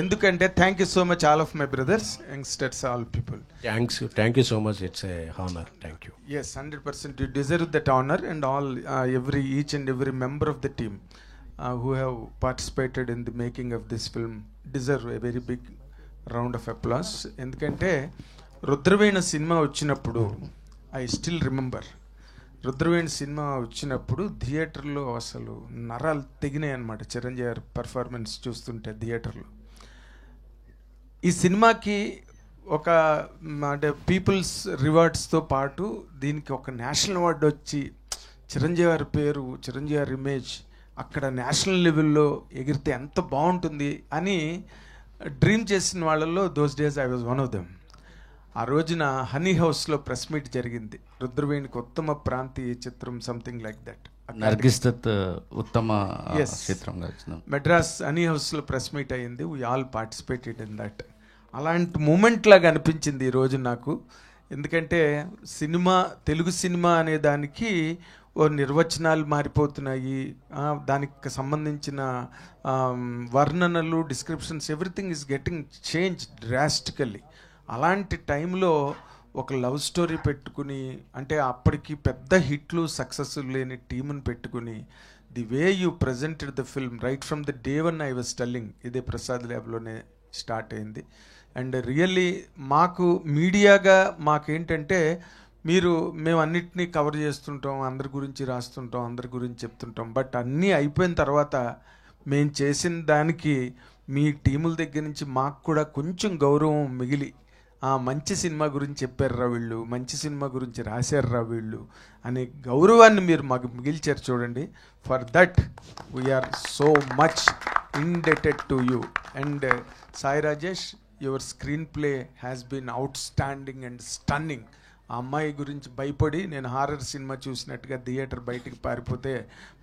ఎందుకంటే thank you so much all of my brothers, youngsters, all people. Thank you so much. It's a honour. Thank you. Yes, 100% you deserve that honor, and all each and every member of the team who have participated in the making of this film deserve a very big round of applause. ఎందుకంటే రుద్రవేణ సినిమా వచ్చినప్పుడు, ఐ స్టిల్ రిమెంబర్, రుద్రవేణ సినిమా వచ్చినప్పుడు థియేటర్లో అసలు నరాలు తెగినాయి అనమాట. చిరంజీవి గారి పర్ఫార్మెన్స్ చూస్తుంటే థియేటర్లో. ఈ సినిమాకి ఒక అంటే పీపుల్స్ రివార్డ్స్తో పాటు దీనికి ఒక నేషనల్ అవార్డు వచ్చి, చిరంజీవి గారి పేరు, చిరంజీవి గారి ఇమేజ్ అక్కడ నేషనల్ లెవెల్లో ఎగిరితే ఎంత బాగుంటుంది అని డ్రీమ్ చేసిన వాళ్ళల్లో those days I was one of them. ఆ రోజున హనీ హౌస్లో ప్రెస్ మీట్ జరిగింది. రుద్రవేణికి ఉత్తమ ప్రాంతీయ చిత్రం, something like that. Nargis Dutt ఉత్తమ చిత్రంగా వచ్చింది. మెడ్రాస్ హనీ హౌస్లో ప్రెస్ మీట్ అయ్యింది. We all participated in that. అలాంటి మూమెంట్ లాగా అనిపించింది ఈరోజు నాకు. ఎందుకంటే సినిమా, తెలుగు సినిమా అనే దానికి ఓ నిర్వచనాలు మారిపోతున్నాయి, దానికి సంబంధించిన వర్ణనలు, descriptions, everything is getting change drastically. అలాంటి టైంలో ఒక లవ్ స్టోరీ పెట్టుకుని, అంటే అప్పటికి పెద్ద హిట్లు సక్సెస్ లేని టీముని పెట్టుకుని, the way you presented the film right from the day one I was telling, ఇదే ప్రసాద్ ల్యాబ్లోనే స్టార్ట్ అయింది. అండ్ రియల్లీ మాకు మీడియాగా మాకేంటంటే, మేము అన్నిటినీ కవర్ చేస్తుంటాం, అందరి గురించి రాస్తుంటాం, అందరి గురించి చెప్తుంటాం. బట్ అన్నీ అయిపోయిన తర్వాత మేము చేసిన దానికి మీ టీముల దగ్గర నుంచి మాకు కూడా కొంచెం గౌరవం మిగిలి, మంచి సినిమా గురించి చెప్పారురా వీళ్ళు, మంచి సినిమా గురించి రాశారురా వీళ్ళు అనే గౌరవాన్ని మీరు మాకు మిగిల్చారు చూడండి. For that we are so much indebted to you. And Sai Rajesh, your screen play has been outstanding and stunning. ఆ అమ్మాయి గురించి భయపడి నేను హారర్ సినిమా చూసినట్టుగా థియేటర్ బయటికి పారిపోతే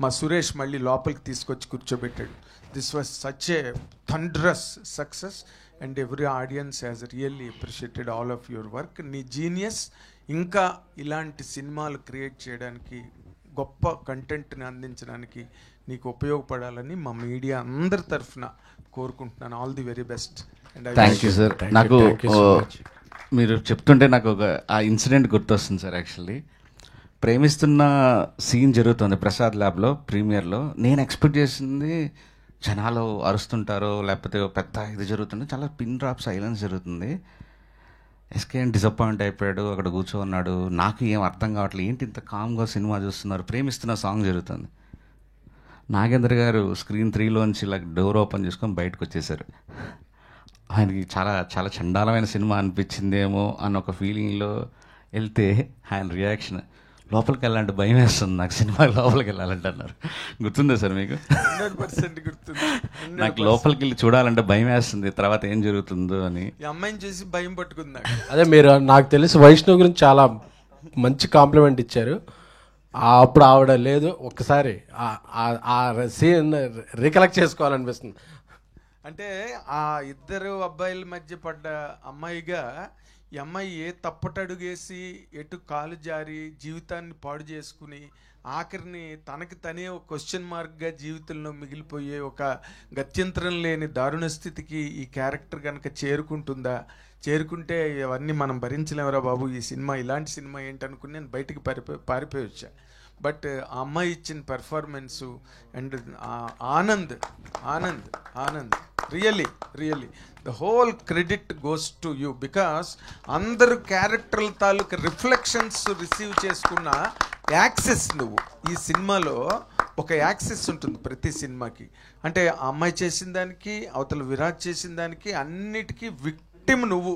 మా సురేష్ మళ్ళీ లోపలికి తీసుకొచ్చి కూర్చోబెట్టాడు. This was such a thunderous success and every audience has really appreciated all of your work. నీ జీనియస్ ఇంకా ఇలాంటి సినిమాలు క్రియేట్ చేయడానికి, గొప్ప కంటెంట్ని అందించడానికి నీకు ఉపయోగపడాలని మా మీడియా అందరి తరఫున కోరుకుంటున్నాను. All the very best. Thank you sir. నాకు మీరు చెప్తుంటే నాకు ఒక ఆ ఇన్సిడెంట్ గుర్తొస్తుంది సార్. యాక్చువల్లీ ప్రేమిస్తున్న సీన్ జరుగుతుంది ప్రసాద్ ల్యాబ్లో ప్రీమియర్లో. నేను ఎక్స్పెక్ట్ చేసింది జనాలు అరుస్తుంటారో లేకపోతే పెద్ద ఇది జరుగుతుంది, చాలా పిన్ డ్రాప్ సైలెన్స్ జరుగుతుంది. ఎస్కేఎన్ డిసప్పాయింట్ అయిపోయాడు, అక్కడ కూర్చోన్నాడు. నాకు ఏం అర్థం కావట్లేదు, ఏంటి ఇంత కామ్గా సినిమా చూస్తున్నారు, ప్రేమిస్తున్న సాంగ్ జరుగుతుంది. నాగేంద్ర గారు స్క్రీన్ 3లోంచి ఇలా డోర్ ఓపెన్ చేసుకొని బయటకు వచ్చేసారు. ఆయనకి చాలా చాలా చండాలమైన సినిమా అనిపించిందేమో అన్న ఒక ఫీలింగ్లో వెళ్తే ఆయన రియాక్షన్, లోపలికి వెళ్ళాలంటే భయం వేస్తుంది నాకు, సినిమా లోపలికి వెళ్ళాలంటే అన్నారు. గుర్తుందా సార్ మీకు? 100% గుర్తుంది. నాకు లోపలికి వెళ్ళి చూడాలంటే భయం వేస్తుంది, తర్వాత ఏం జరుగుతుందో అని. ఈ అమ్మాయిని చూసి భయం పట్టుకుంది. అదే మీరు నాకు తెలిసి వైష్ణవ్ గురించి చాలా మంచి కాంప్లిమెంట్ ఇచ్చారు. అప్పుడు ఆవిడ లేదు, ఒక్కసారి ఆ సీన్ రికలెక్ట్ చేసుకోవాలనిపిస్తుంది. అంటే ఆ ఇద్దరు అబ్బాయిల మధ్య పడ్డ అమ్మాయిగా ఈ అమ్మాయి ఏ తప్పటడుగేసి ఎటు కాలు జారి జీవితాన్ని పాడు చేసుకుని ఆఖరిని తనకి తనే ఒక క్వశ్చన్ మార్క్గా జీవితంలో మిగిలిపోయే ఒక గత్యంతరం లేని దారుణ స్థితికి ఈ క్యారెక్టర్ కనుక చేరుకుంటే అవన్నీ మనం భరించలేమరా బాబు, ఈ సినిమా ఇలాంటి సినిమా ఏంటనుకుని నేను బయటికి పారిపోయి వచ్చా. బట్ ఆ అమ్మాయి ఇచ్చిన performance and Anand really the whole credit goes to you, because అందరు క్యారెక్టర్ల తాలూకు రిఫ్లెక్షన్స్ రిసీవ్ చేసుకున్న యాక్సెస్ నువ్వు. ఈ సినిమాలో ఒక యాక్సెస్ ఉంటుంది ప్రతి సినిమాకి. అంటే ఆ అమ్మాయి చేసిన దానికి, అవతల విరాట్ చేసిన దానికి అన్నిటికీ విక్టిమ్ నువ్వు.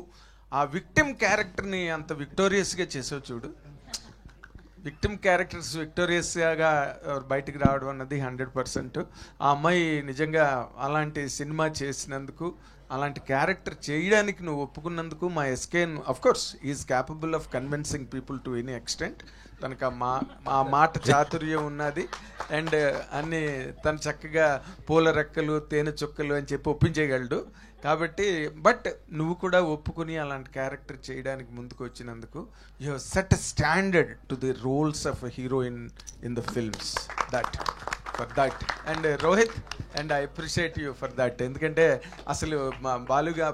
ఆ విక్టిమ్ క్యారెక్టర్ని అంత విక్టోరియస్గా చేసావు చూడు. విక్టిమ్ క్యారెక్టర్స్ విక్టోరియస్గా బయటికి రావడం అన్నది 100%. ఆ అమ్మాయి నిజంగా అలాంటి సినిమా చేసినందుకు, అలాంటి క్యారెక్టర్ చేయడానికి నువ్వు ఒప్పుకున్నందుకు మా SKN of course is capable of convincing people to any extent. తనకు ఆ మాట చాతుర్యం ఉన్నది. అండ్ అన్ని తను చక్కగా పూల రెక్కలు తేనె చుక్కలు అని చెప్పి ఒప్పించేయగలడు. కాబట్టి బట్ నువ్వు కూడా ఒప్పుకుని అలాంటి క్యారెక్టర్ చేయడానికి ముందుకు వచ్చినందుకు you have set a standard to the roles of a heroine in the films. For that and Rohit and I appreciate you for that. ఎందుకంటే అసలు మా బాలుగా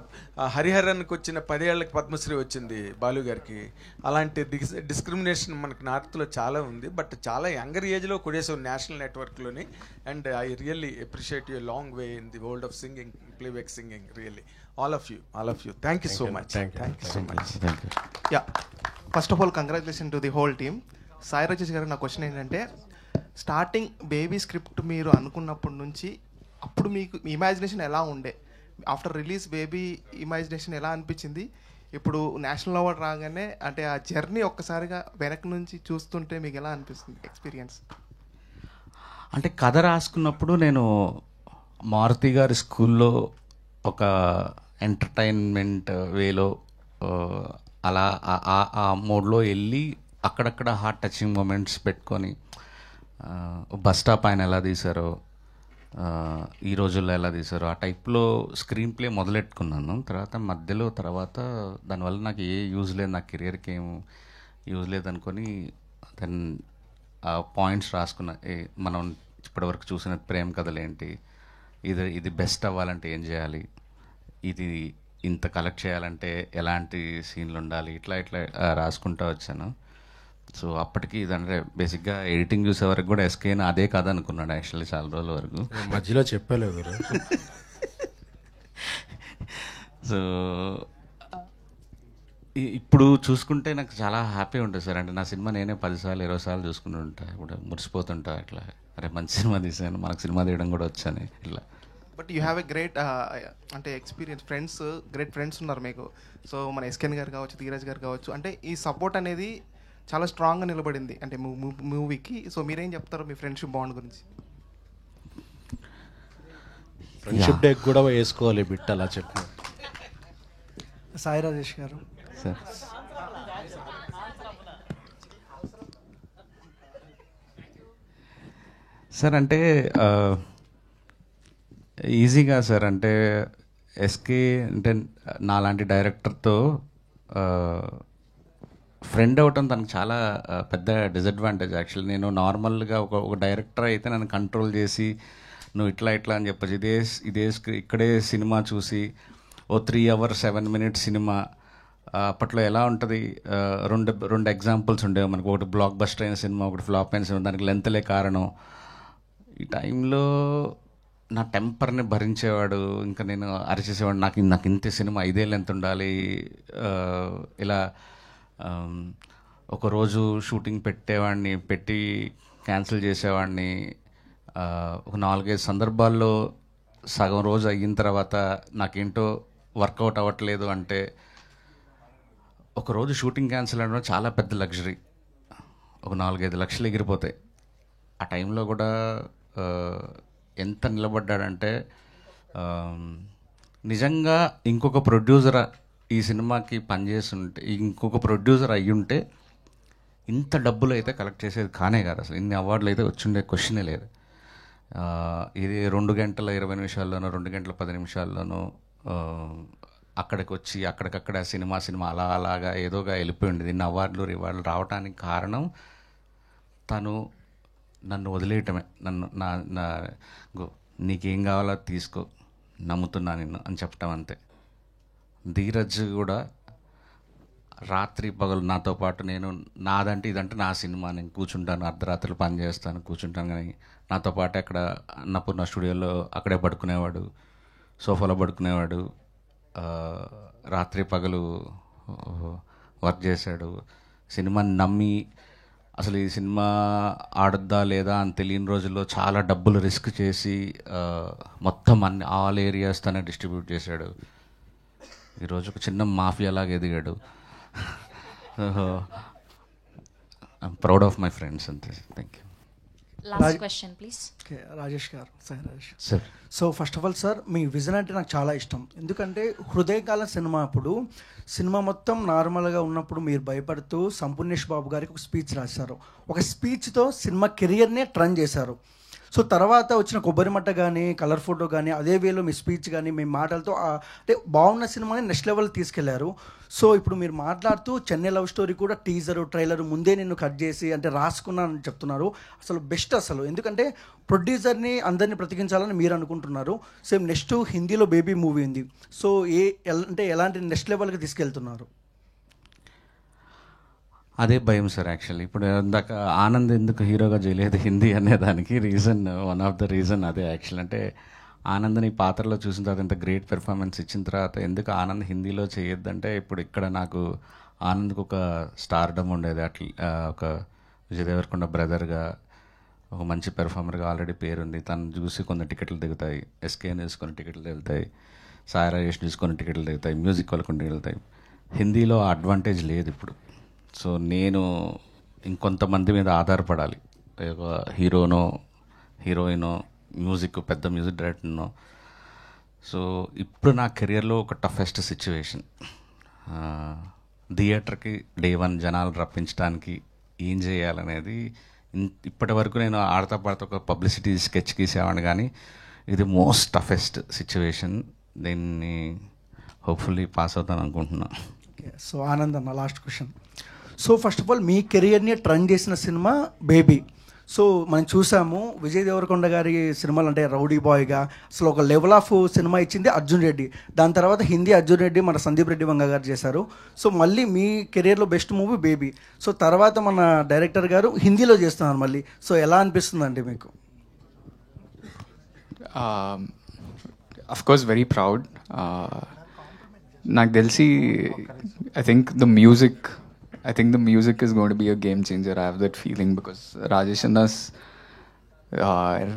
హరిహరన్కి వచ్చిన 10 ఏళ్ళకి పద్మశ్రీ వచ్చింది బాలు గారికి. అలాంటి డిస్క్రిమినేషన్ మనకు నార్త్లో చాలా ఉంది. బట్ చాలా యంగర్ ఏజ్లో కొడేసావు నేషనల్ నెట్వర్క్లోని. And I really appreciate you long way in the world of singing, playback singing. Really all of you thank you so much. Yeah, first of all congratulation to the whole team. Sai Rajesh గారు, నా క్వశ్చన్ ఏంటంటే, స్టార్టింగ్ బేబీ స్క్రిప్ట్ మీరు అనుకున్నప్పటి నుంచి అప్పుడు మీకు మీ ఇమాజినేషన్ ఎలా ఉండే? ఆఫ్టర్ రిలీజ్ బేబీ ఇమాజినేషన్ ఎలా అనిపించింది? ఇప్పుడు నేషనల్ అవార్డు రాగానే అంటే ఆ జర్నీ ఒక్కసారిగా వెనక నుంచి చూస్తుంటే మీకు ఎలా అనిపిస్తుంది ఎక్స్పీరియన్స్? అంటే కథ రాసుకున్నప్పుడు నేను మారుతి గారి స్కూల్లో ఒక ఎంటర్టైన్మెంట్ వేలో అలా ఆ మోడ్లో వెళ్ళి అక్కడక్కడ హార్ట్ టచింగ్ మూమెంట్స్ పెట్టుకొని, బస్ స్టాప్ ఆయన ఎలా తీశారో, ఈ రోజుల్లో ఎలా తీశారో ఆ టైప్లో స్క్రీన్ ప్లే మొదలెట్టుకున్నాను. తర్వాత దానివల్ల నాకు ఏ యూజ్ లేదు, నా కెరియర్కి ఏం యూజ్ లేదనుకొని దెన్ ఆ పాయింట్స్ రాసుకున్నా. మనం ఇప్పటివరకు చూసిన ప్రేమ కథలు ఏంటి, ఇది బెస్ట్ అవ్వాలంటే ఏం చేయాలి, ఇది ఇంత కలెక్ట్ చేయాలంటే ఎలాంటి సీన్లు ఉండాలి, ఇట్లా రాసుకుంటూ వచ్చాను. సో అప్పటికి ఇదంటే బేసిక్గా ఎడిటింగ్ చూసే వరకు కూడా ఎస్కేన్ అదే కథ అనుకున్నాడు యాక్చువల్లీ చాలా రోజుల వరకు. మధ్యలో చెప్పలేదు. సో ఇప్పుడు చూసుకుంటే నాకు చాలా హ్యాపీ ఉంటుంది సార్. అంటే నా సినిమా నేనే 10 సార్లు 20 సార్లు చూసుకుంటూ ఉంటా, ఇప్పుడు మురిసిపోతుంటా ఇట్లా, అరే మంచి సినిమా తీసాను, మనకు సినిమా తీయడం కూడా వచ్చాను ఇట్లా. But you have a great అంటే ఎక్స్పీరియన్స్, గ్రేట్ ఫ్రెండ్స్ ఉన్నారు మీకు. సో మన ఎస్కేన్ గారు కావచ్చు, ధీరజ్ గారు కావచ్చు, అంటే ఈ సపోర్ట్ అనేది చాలా స్ట్రాంగ్గా నిలబడింది అంటే మూవీకి. సో మీరేం చెప్తారు మీ ఫ్రెండ్షిప్ బాండ్ గురించి? ఫ్రెండ్షిప్ డే కూడా వేసుకోవాలి బిట్ అలా చెప్పు. సాయి రాజేష్ గారు సార్. సార్ అంటే ఈజీగా సార్, అంటే ఎస్కే అంటే నాలాంటి డైరెక్టర్తో ఫ్రెండ్ అవ్వటం తనకు చాలా పెద్ద డిసడ్వాంటేజ్ యాక్చువల్లీ. నేను నార్మల్గా ఒక డైరెక్టర్ అయితే నన్ను కంట్రోల్ చేసి నువ్వు ఇట్లా అని చెప్పచ్చు. ఇక్కడే సినిమా చూసి ఓ 3 hours 7 minutes సినిమా అప్పట్లో ఎలా ఉంటుంది, రెండు ఎగ్జాంపుల్స్ ఉండేవి మనకు. ఒకటి బ్లాక్ బస్టర్ అయిన సినిమా, ఒకటి ఫ్లాప్ అయిన సినిమా, దానికి లెంత్లే కారణం. ఈ టైంలో నా టెంపర్ని భరించేవాడు, ఇంకా నేను అరిచేసేవాడు, నాకు ఇంత సినిమా 5 లెంత్ ఉండాలి ఇలా. ఒకరోజు షూటింగ్ పెట్టి క్యాన్సిల్ చేసేవాడిని. ఒక 4-5 సందర్భాల్లో సగం రోజు అయిన తర్వాత నాకేంటో వర్కౌట్ అవ్వట్లేదు అంటే, ఒకరోజు షూటింగ్ క్యాన్సిల్ అవ్వడం చాలా పెద్ద లగ్జరీ. ఒక 4-5 లక్షలు ఎగిరిపోతాయి. ఆ టైంలో కూడా ఎంత నిలబడ్డాడంటే, నిజంగా ఇంకొక ప్రొడ్యూసర్ ఈ సినిమాకి పనిచేస్తుంటే, ఇంకొక ప్రొడ్యూసర్ అయ్యుంటే ఇంత డబ్బులు అయితే కలెక్ట్ చేసేది కానే కాదు అసలు. ఇన్ని అవార్డులు అయితే వచ్చుండే క్వశ్చనే లేదు. ఇది 2 గంటల 20 నిమిషాల్లోనో 2 గంటల 10 నిమిషాల్లోనో అక్కడికి వచ్చి అక్కడికక్కడ సినిమా అలాగా ఏదోగా వెళ్ళిపోయింది. ఇన్ని అవార్డులు రివార్డులు రావడానికి కారణం తను నన్ను వదిలేయటమే, నన్ను నా నీకేం కావాలో తీసుకో, నమ్ముతున్నా నిన్ను అని చెప్పటం అంతే. ధీరజ్ కూడా రాత్రి పగలు నాతో పాటు, నేను నాదంటే ఇదంటే నా సినిమా, నేను కూర్చుంటాను, అర్ధరాత్రులు పని చేస్తాను, కూర్చుంటాను, కానీ నాతో పాటు అక్కడ అన్నపూర్ణ స్టూడియోలో అక్కడే పడుకునేవాడు, సోఫాలో పడుకునేవాడు, రాత్రి పగలు వర్క్ చేశాడు. సినిమాని నమ్మి అసలు ఈ సినిమా ఆడద్దా లేదా అని తెలియని రోజుల్లో చాలా డబ్బులు రిస్క్ చేసి మొత్తం ఆల్ ఏరియాస్ తనే డిస్ట్రిబ్యూట్ చేశాడు. ఈరోజు ఒక చిన్న మాఫియా లాగా ఎదిగాడు. I'm proud of my friends అంతే. Thank you. Last question please. Okay, Rajesh garu. Sir Rajesh sir. So first of all sir, మీ విజన్ అంటే నాకు చాలా ఇష్టం. ఎందుకంటే హృదయకాలం సినిమా అప్పుడు సినిమా మొత్తం నార్మల్గా ఉన్నప్పుడు మీరు భయపడుతూ సంపూర్ణేష్ బాబు గారికి ఒక స్పీచ్ రాశారు. ఒక స్పీచ్తో సినిమా కెరియర్నే టర్న్ చేశారు. సో తర్వాత వచ్చిన కొబ్బరి మట్ట కానీ, కలర్ ఫోటో కానీ, అదే వేలో మీ స్పీచ్ కానీ, మీ మాటలతో అంటే బాగున్న సినిమాని నెక్స్ట్ లెవెల్ తీసుకెళ్లారు. సో ఇప్పుడు మీరు మాట్లాడుతూ చెన్నై లవ్ స్టోరీ కూడా టీజరు, ట్రైలర్ ముందే నిన్ను కట్ చేసి అంటే రాసుకున్నానని చెప్తున్నారు. అసలు బెస్ట్ అసలు, ఎందుకంటే ప్రొడ్యూసర్ని అందరినీ బ్రతికించాలని మీరు అనుకుంటున్నారు. సేమ్ నెక్స్ట్ హిందీలో బేబీ మూవీ ఉంది. సో అంటే ఎలాంటి నెక్స్ట్ లెవెల్కి తీసుకెళ్తున్నారు? అదే భయం సార్. యాక్చువల్లీ ఇప్పుడు ఇందాక ఆనంద్ ఎందుకు హీరోగా చేయలేదు హిందీ అనేదానికి reason, one of the reason అదే యాక్చువల్. అంటే ఆనంద్ని పాత్రలో చూసిన తర్వాత ఇంత గ్రేట్ పెర్ఫార్మెన్స్ ఇచ్చిన తర్వాత ఎందుకు ఆనంద్ హిందీలో చేయొద్దంటే, ఇప్పుడు ఇక్కడ నాకు ఆనంద్కి ఒక స్టార్డమ్ ఉండేది, అట్లా ఒక విజయ్ దేవరకొండ బ్రదర్గా ఒక మంచి పెర్ఫార్మర్గా ఆల్రెడీ పేరుంది. తను చూసి కొన్ని టికెట్లు దిగుతాయి, ఎస్కేఎన్ చూసుకొని టికెట్లు దిగుతాయి, సాయి రాజేష్ చూసుకొని టికెట్లు దిగుతాయి, మ్యూజిక్ వాళ్ళ కొన్ని దిగుతాయి. హిందీలో అడ్వాంటేజ్ లేదు ఇప్పుడు. సో నేను ఇంకొంతమంది మీద ఆధారపడాలి, ఒక హీరోనో హీరోయినో మ్యూజిక్ పెద్ద మ్యూజిక్ డైరెక్టర్నో. సో ఇప్పుడు నా కెరియర్లో ఒక టఫెస్ట్ సిచ్యువేషన్, థియేటర్కి డే 1 జనాలు రప్పించడానికి ఏం చేయాలనేది. ఇప్పటి వరకు నేను ఆడతా పాడతా ఒక పబ్లిసిటీ స్కెచ్ గీసేవాడిని, కానీ ఇది మోస్ట్ టఫెస్ట్ సిచ్యువేషన్. దీన్ని హోప్ఫుల్లీ పాస్ అవుతాను అనుకుంటున్నాను. సో ఆనంద్ అన్న, last question. So first of all మీ కెరియర్ని ట్రన్ చేసిన సినిమా బేబీ. సో మనం చూసాము విజయ్ దేవరకొండ గారి సినిమాలు అంటే రౌడీ బాయ్గా అసలు ఒక లెవెల్ ఆఫ్ సినిమా ఇచ్చింది అర్జున్ రెడ్డి. దాని తర్వాత హిందీ అర్జున్ రెడ్డి మన సందీప్ రెడ్డి వంగ గారు చేశారు. సో మళ్ళీ మీ కెరియర్లో బెస్ట్ మూవీ బేబీ. సో తర్వాత మన డైరెక్టర్ గారు హిందీలో చేస్తున్నారు మళ్ళీ. సో ఎలా అనిపిస్తుందండి మీకు? Of course, very proud. నాకు తెలిసి I think the music is going to be a game changer. I have that feeling because Rajesh Anna's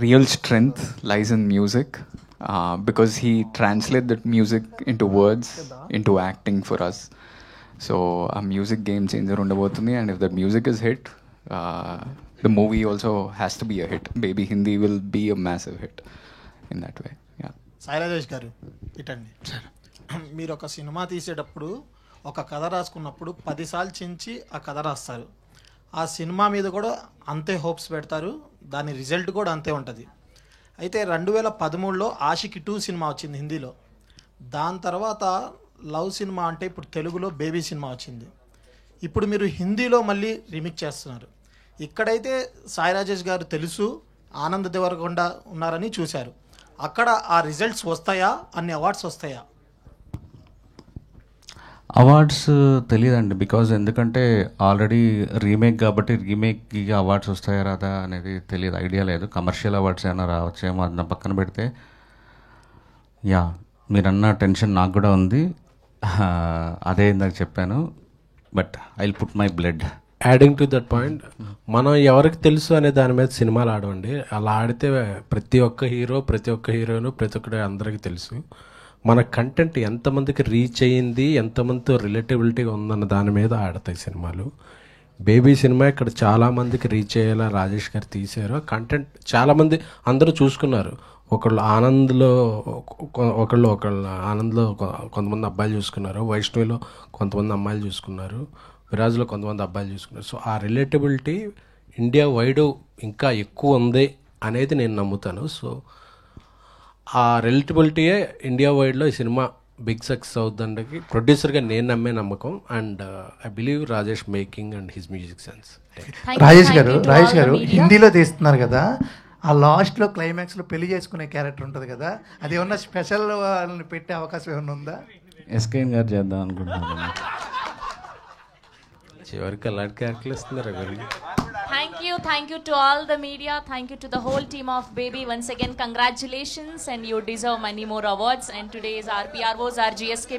real strength lies in music, because he translates that music into words, into acting for us. So a music game changer undabotundi, and if that music is hit, the movie also has to be a hit. Baby Hindi will be a massive hit in that way. Yeah. Sai Rajesh గారు ఇటండి. మీరు ఒక సినిమా తీసేటప్పుడు ఒక కథ రాసుకున్నప్పుడు 10 సార్లు చించి ఆ కథ రాస్తారు. ఆ సినిమా మీద కూడా అంతే హోప్స్ పెడతారు, దాని రిజల్ట్ కూడా అంతే ఉంటుంది. అయితే 2013లో ఆషికి 2 సినిమా వచ్చింది హిందీలో. దాని తర్వాత లవ్ సినిమా అంటే ఇప్పుడు తెలుగులో బేబీ సినిమా వచ్చింది. ఇప్పుడు మీరు హిందీలో మళ్ళీ రీమిక్ చేస్తున్నారు. ఇక్కడైతే సాయి రాజేష్ గారు తెలుసు, ఆనంద్ దేవరకొండ ఉన్నారని చూశారు. అక్కడ ఆ రిజల్ట్స్ వస్తాయా, అన్ని అవార్డ్స్ వస్తాయా? అవార్డ్స్ తెలియదండి, బికాజ్ ఎందుకంటే ఆల్రెడీ రీమేక్ కాబట్టి రీమేక్కి అవార్డ్స్ వస్తాయా రాదా అనేది తెలియదు, ఐడియా లేదు. కమర్షియల్ అవార్డ్స్ ఏమైనా రావచ్చేమో అది పక్కన పెడితే, యా మీరన్న టెన్షన్ నాకు కూడా ఉంది. అదే ఇందాక చెప్పాను, but I will put my blood. Adding to that point, మనం ఎవరికి తెలుసు అనే దాని మీద సినిమాలు ఆడవండి. అలా ఆడితే ప్రతి ఒక్క హీరో, ప్రతి ఒక్క హీరోయిన్, ప్రతి ఒక్కటి అందరికీ తెలుసు. మన కంటెంట్ ఎంతమందికి రీచ్ అయ్యింది, ఎంతమందితో రిలేటబిలిటీగా ఉందన్న దాని మీద ఆడతాయి సినిమాలు. బేబీ సినిమా ఇక్కడ చాలామందికి రీచ్ అయ్యేలా రాజేష్ గారు తీశారు. కంటెంట్ చాలామంది అందరూ చూసుకున్నారు. ఒకళ్ళు ఆనంద్లో ఒకళ్ళు ఆనంద్లో కొంతమంది అబ్బాయిలు చూసుకున్నారు, వైష్ణవిలో కొంతమంది అమ్మాయిలు చూసుకున్నారు, విరాజ్లో కొంతమంది అబ్బాయిలు చూసుకున్నారు. సో ఆ రిలేటబిలిటీ ఇండియా వైడ్ ఇంకా ఎక్కువ ఉంది అనేది నేను నమ్ముతాను. సో ఆ రిలేటబిలిటీయే ఇండియా వైడ్లో ఈ సినిమా బిగ్ సక్సెస్ అవుతుందంటే ప్రొడ్యూసర్గా నేను నమ్మే నమ్మకం. And I believe Rajesh making and his music sense. Rajesh గారు హిందీలో తీస్తున్నారు కదా, ఆ లాస్ట్లో క్లైమాక్స్లో పెళ్లి చేసుకునే క్యారెక్టర్ ఉంటుంది కదా, అది ఏమన్నా స్పెషల్ వాళ్ళని పెట్టే అవకాశం ఏమైనా ఉందా? ఎస్కేఎన్ గారు చేద్దాం అనుకుంటున్నాను. చివరికి అలాంటి క్యారెక్టర్లు ఇస్తున్నారు ఎవరికి. Thank you to all the media. Thank you to the whole team of Baby. Once again, congratulations, and you deserve many more awards. And today's our PROs, our GSK